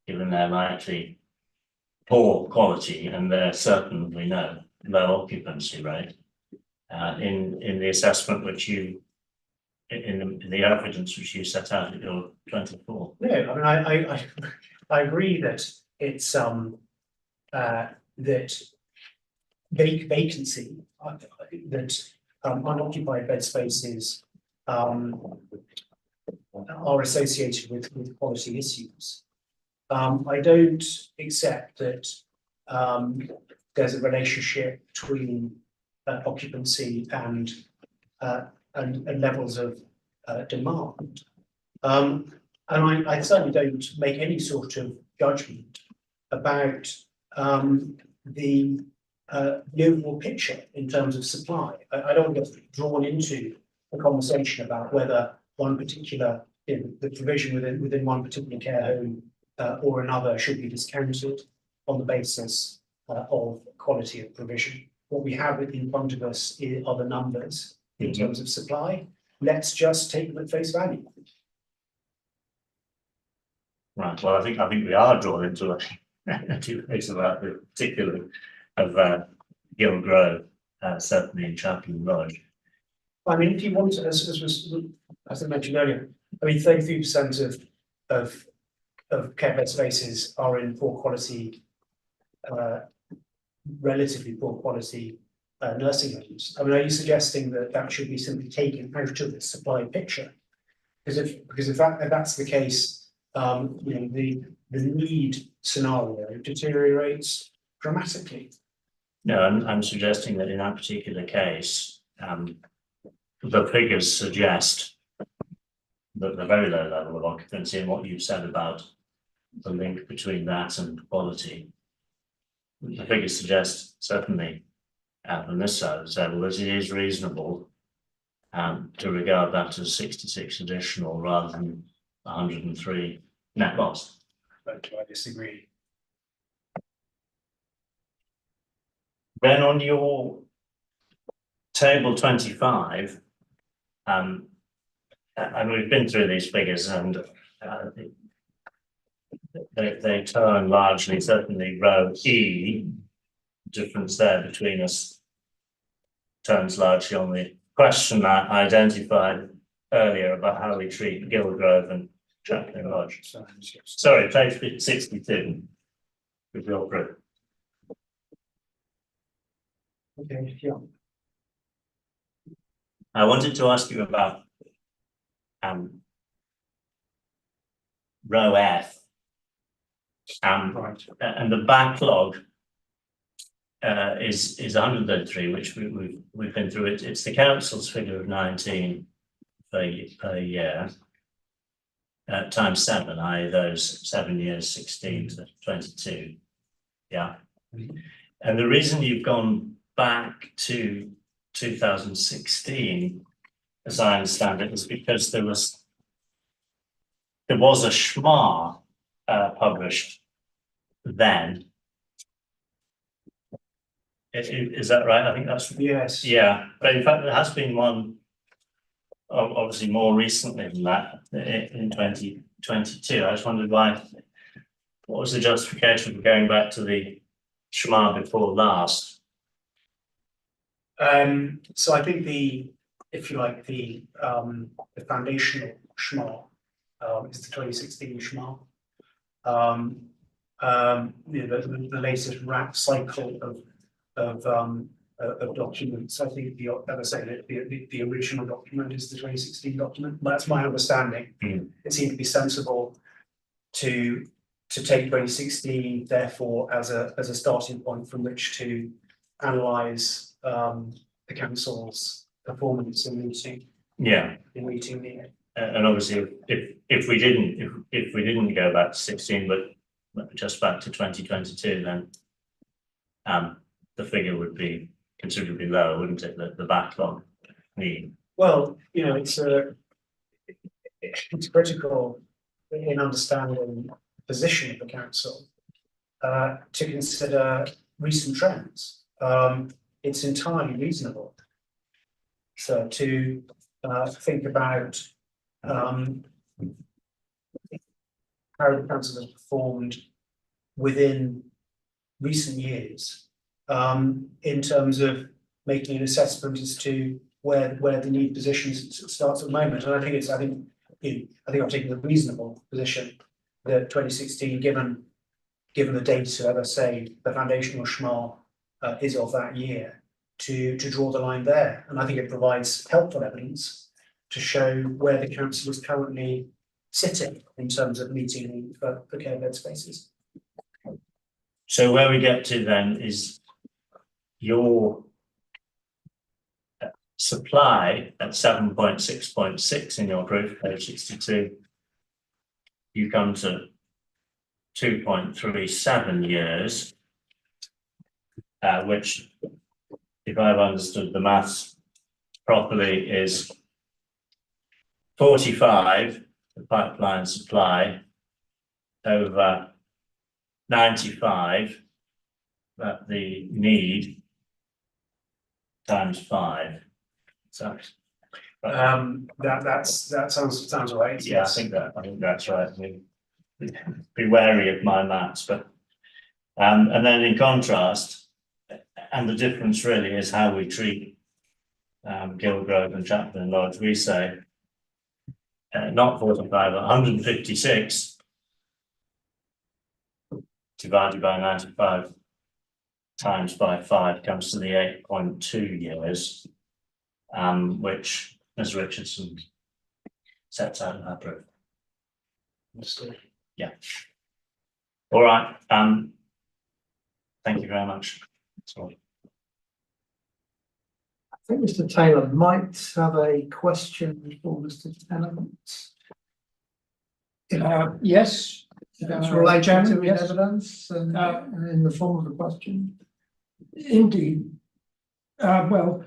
given their likely poor quality and their certainly no low occupancy rate, in the assessment which you, in the evidence which you set out at your 24. No, I mean, I agree that it's that vacancy, that unoccupied bed spaces are associated with quality issues. I don't accept that there's a relationship between occupancy and levels of demand. And I certainly don't make any sort of judgment about the overall picture in terms of supply. I don't want to get drawn into a conversation about whether one particular, the provision within one particular care home or another should be discounted on the basis of quality of provision. What we have in front of us are the numbers in terms of supply. Let's just take them at face value. Right. Well, I think we are drawn into a debate about the particular of Gill Grove, certainly in Chatham Lodge. I mean, if you want to, as I mentioned earlier, I mean, 33% of care bed spaces are in poor quality, relatively poor quality nursing homes. I mean, are you suggesting that should be simply taken out of the supply picture? Because if that's the case, you know, the need scenario deteriorates dramatically. No, I'm suggesting that in that particular case, the figures suggest that the very low level of occupancy and what you've said about the link between that and quality. The figures suggest certainly from this side of the table that it is reasonable to regard that as 66 additional rather than 103 net loss. But I disagree. Then on your table 25, and we've been through these figures and they turn largely, certainly row E, difference there between us turns largely on the question I identified earlier about how we treat Gilgrove and Chatham Lodge. Sorry, page 62 with your group. Okay, yeah. I wanted to ask you about row F, Right. and the backlog is 133, which we've been through. It's the council's figure of 19 per year times 7, i.e. those 7 years, 16 to 22. Yeah, and the reason you've gone back to 2016, as I understand it, is because there was a schma published then. Is that right? I think that's Yes. yeah. But in fact, there has been one, obviously more recently than that, in 2022. I just wondered what was the justification for going back to the schma before last? So I think if you like, the foundational schma is the 2016 schma. You know, the latest wrap cycle of documents. I think as I say, the original document is the 2016 document. That's my understanding. It seemed to be sensible to take 2016, therefore, as a starting point from which to analyse the council's performance in meeting. Yeah, in meeting the. And obviously, if we didn't go back to 16, but just back to 2022, then the figure would be considerably lower, wouldn't it? The backlog need. Well, you know, it's critical in understanding the position of the council to consider recent trends. It's entirely reasonable so to think about how the council has performed within recent years, in terms of making an assessment as to where the need positions starts at the moment. And I think I've taken the reasonable position that 2016, given the data, let's say the foundational SHMA is of that year, to draw the line there. And I think it provides helpful evidence to show where the council is currently sitting in terms of meeting the need for care bed spaces. So where we get to then is your supply at 7.6.6 in your proof, page 62. You come to 2.37 years, which, if I've understood the maths properly, is 45, the pipeline supply, over 95, that the need, times 5. So That sounds right. yeah, I think that's right. I mean, be wary of my maths, but and then in contrast, and the difference really is how we treat Gilgrove and Chaplain Lodge. We say not 45, but 156 divided by 95 times by 5 comes to the 8.2 years, which, as Richardson sets out in our proof. Yeah. All right. Thank you very much. Sorry. I think Mr. Taylor might have a question for Mr. Tennant. Yes. It's related to yes. evidence and in the form of a question. Indeed. Well,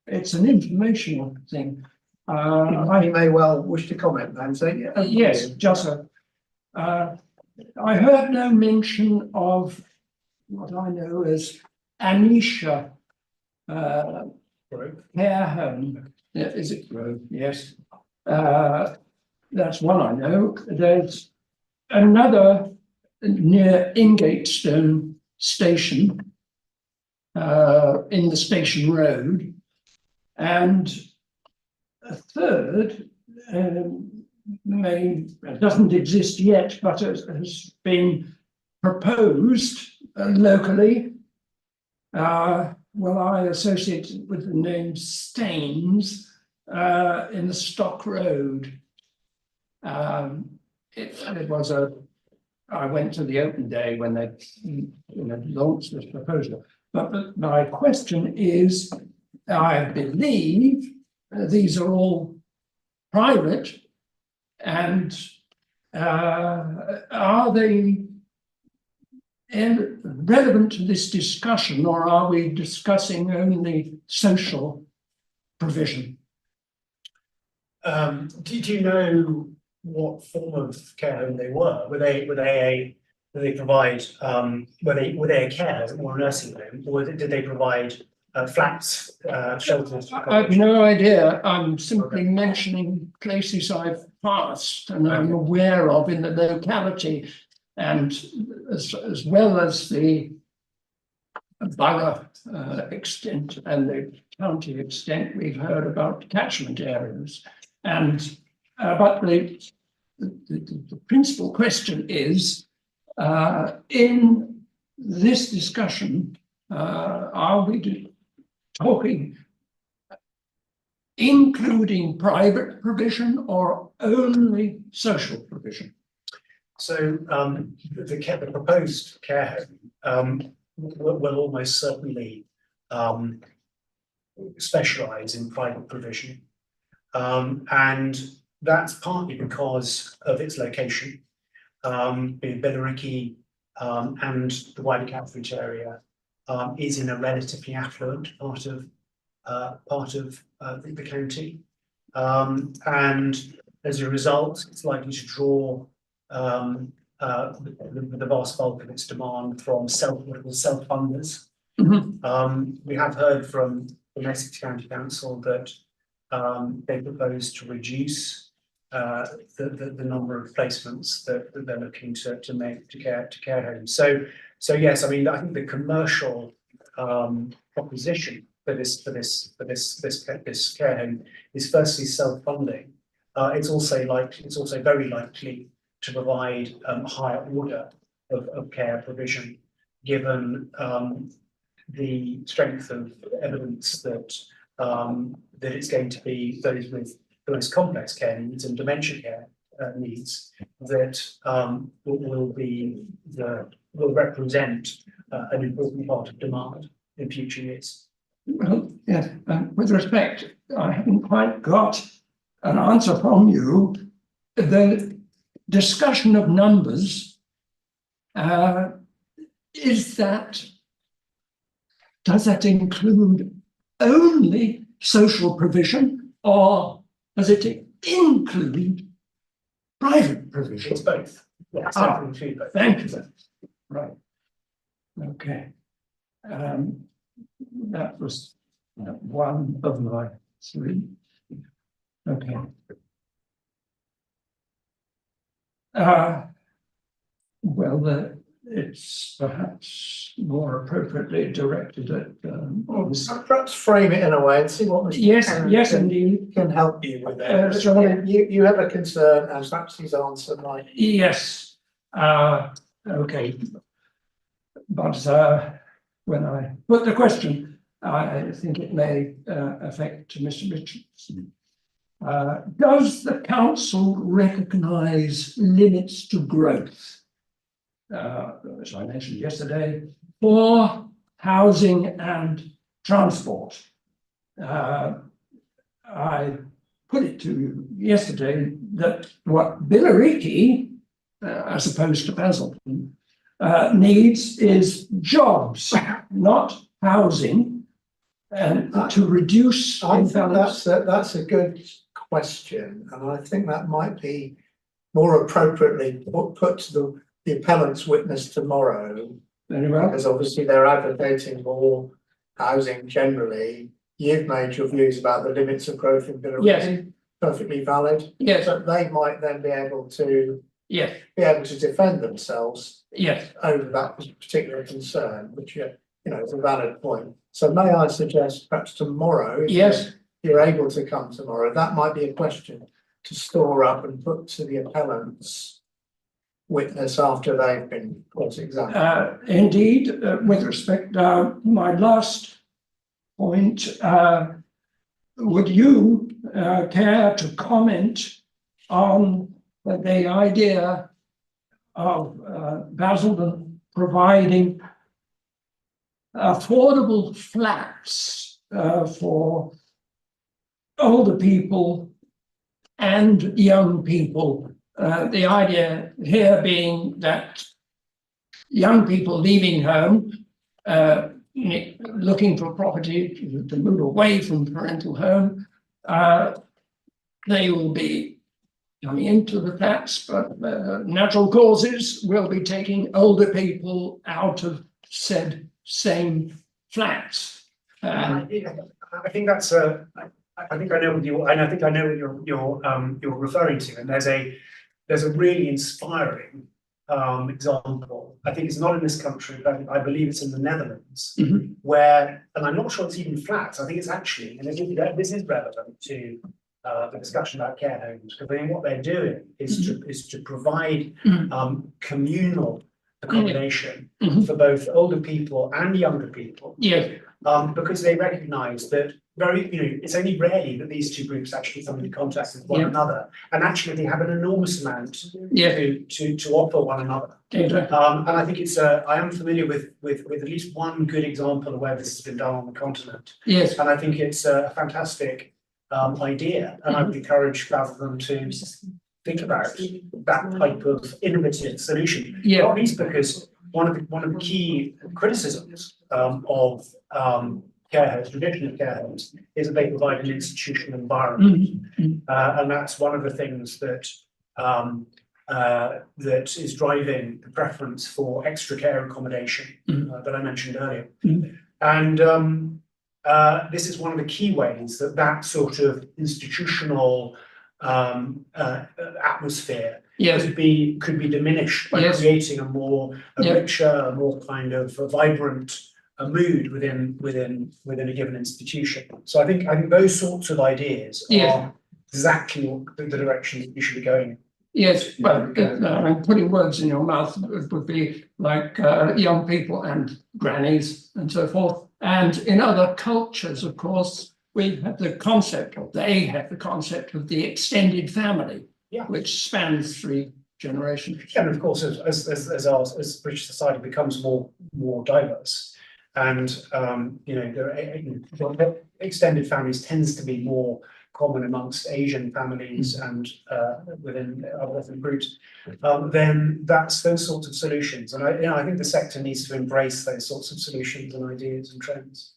it's an informational thing. You may well wish to comment then. So Yes, just I heard no mention of what I know as Anisha care home. Yeah, is it Grove? Yes. That's one I know. There's another near Ingatestone station in the station road, and a third doesn't exist yet, but has been proposed locally. Well, I associate it with the name Staines in the Stock Road. It was I went to the open day when they launched this proposal. But my question is, I believe these are all private, and are they relevant to this discussion, or are we discussing only social provision? Did you know what form of care home they were? Were they provide were they a care home or a nursing home, or did they provide flats, shelters? I have no idea. I'm simply mentioning places I've passed and I'm aware of in the locality, and as well as the borough extent and the county extent, we've heard about catchment areas. And but the principal question is, in this discussion, are we talking including private provision or only social provision? So the proposed care home will almost certainly specialise in private provision, and that's partly because of its location. Billericay and the wider Catford area is in a relatively affluent part of the county, and as a result, it's likely to draw the vast bulk of its demand from self-funders. Mm-hmm. We have heard from the Essex County Council that they propose to reduce the number of placements that they're looking to make to care homes. So yes, I mean, I think the commercial proposition for this care home is firstly self-funding. It's also very likely to provide a higher order of care provision, given the strength of evidence that that it's going to be those with the most complex care needs and dementia care needs that will represent an important part of demand in future years. Well, yes, with respect, I haven't quite got an answer from you. The discussion of numbers, does that include only social provision, or does it include private provision? It's both. Yeah, it's definitely both. Thank you. Right. Okay. That was one of my three. Okay. Well, it's perhaps more appropriately directed at. Perhaps frame it in a way and see what Mr. Yes, Cannon yes, indeed. can help you with that. Sorry. You have a concern, and perhaps his answer might. Yes. Okay. But when I put the question, I think it may affect Mr. Richardson. Does the council recognise limits to growth? As I mentioned yesterday, for housing and transport. I put it to you yesterday that what Billericay, as opposed to Basildon, needs is jobs, not housing, and to reduce I think imbalance. that's a good question, and I think that might be more appropriately put to the appellant's witness tomorrow. Very well. Because obviously they're advocating more housing generally. You've made your views about the limits of growth in Billericay. Yes. Perfectly valid. Yes. But they might then be able to Yes. defend themselves Yes. over that particular concern, which is a valid point. So may I suggest perhaps tomorrow, if Yes. you're able to come tomorrow, that might be a question to store up and put to the appellant's witness after they've been cross-examined. Indeed, with respect, my last point, would you care to comment on the idea of Basildon providing affordable flats for older people and young people? The idea here being that young people leaving home, looking for property to move away from parental home, they will be coming into the flats, but natural causes will be taking older people out of said same flats. I think that's I think I know what you're referring to, and there's a really inspiring example. I think it's not in this country, but I believe it's in the Netherlands, where, and I'm not sure it's even flats. I think it's actually, and this is relevant to the discussion about care homes, because I think what they're doing is to provide communal accommodation for both older people and younger people. Yes. Because they recognise that it's only rarely that these two groups actually come into contact with one another, and actually they have an enormous amount to offer one another. And I think I am familiar with at least one good example of where this has been done on the continent. Yes. And I think it's a fantastic idea, and I would encourage Basildon to think about that type of innovative solution. Not least because one of the key criticisms of care homes, traditional care homes, is that they provide an institutional environment, and that's one of the things that that is driving the preference for extra care accommodation that I mentioned earlier. And this is one of the key ways that sort of institutional atmosphere Yes, could be diminished by Yes. creating a Yeah. richer, a more kind of a vibrant mood within a given institution. So I think those sorts of ideas Yes. are exactly what the direction that we should be going. yes, but I'm putting words in your mouth, it would be like young people and grannies and so forth. And in other cultures, of course, they have the concept of the extended family, Yeah. which spans 3 generations. And of course, as British society becomes more diverse, and extended families tends to be more common amongst Asian families and within other ethnic groups, then that's those sorts of solutions. And I think the sector needs to embrace those sorts of solutions and ideas and trends.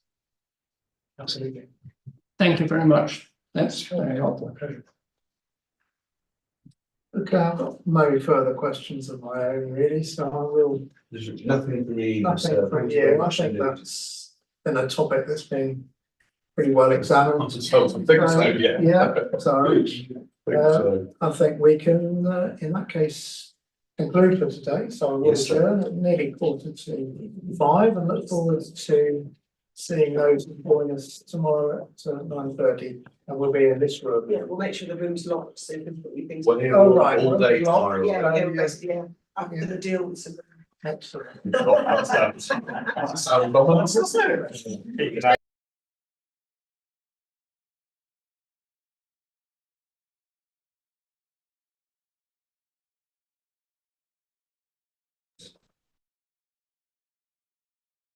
Absolutely. Thank you very much. That's very helpful. Pleasure. Okay, I've got no further questions of my own really, so I will. There's nothing for me. Nothing from you. I think that's been a topic that's been pretty well examined. I think so, yeah. Yeah, so So, I think we can, in that case, conclude for today. So I will Yes, sir. adjourn at nearly 4:45 and look forward to seeing those who join us tomorrow at 9:30, and we'll be in this room. Yeah, we'll make sure the room's locked so we can put your things. we're here Oh, all right. all day tomorrow. Yeah, Yeah. yeah, I'm gonna deal with some. Excellent. That sounds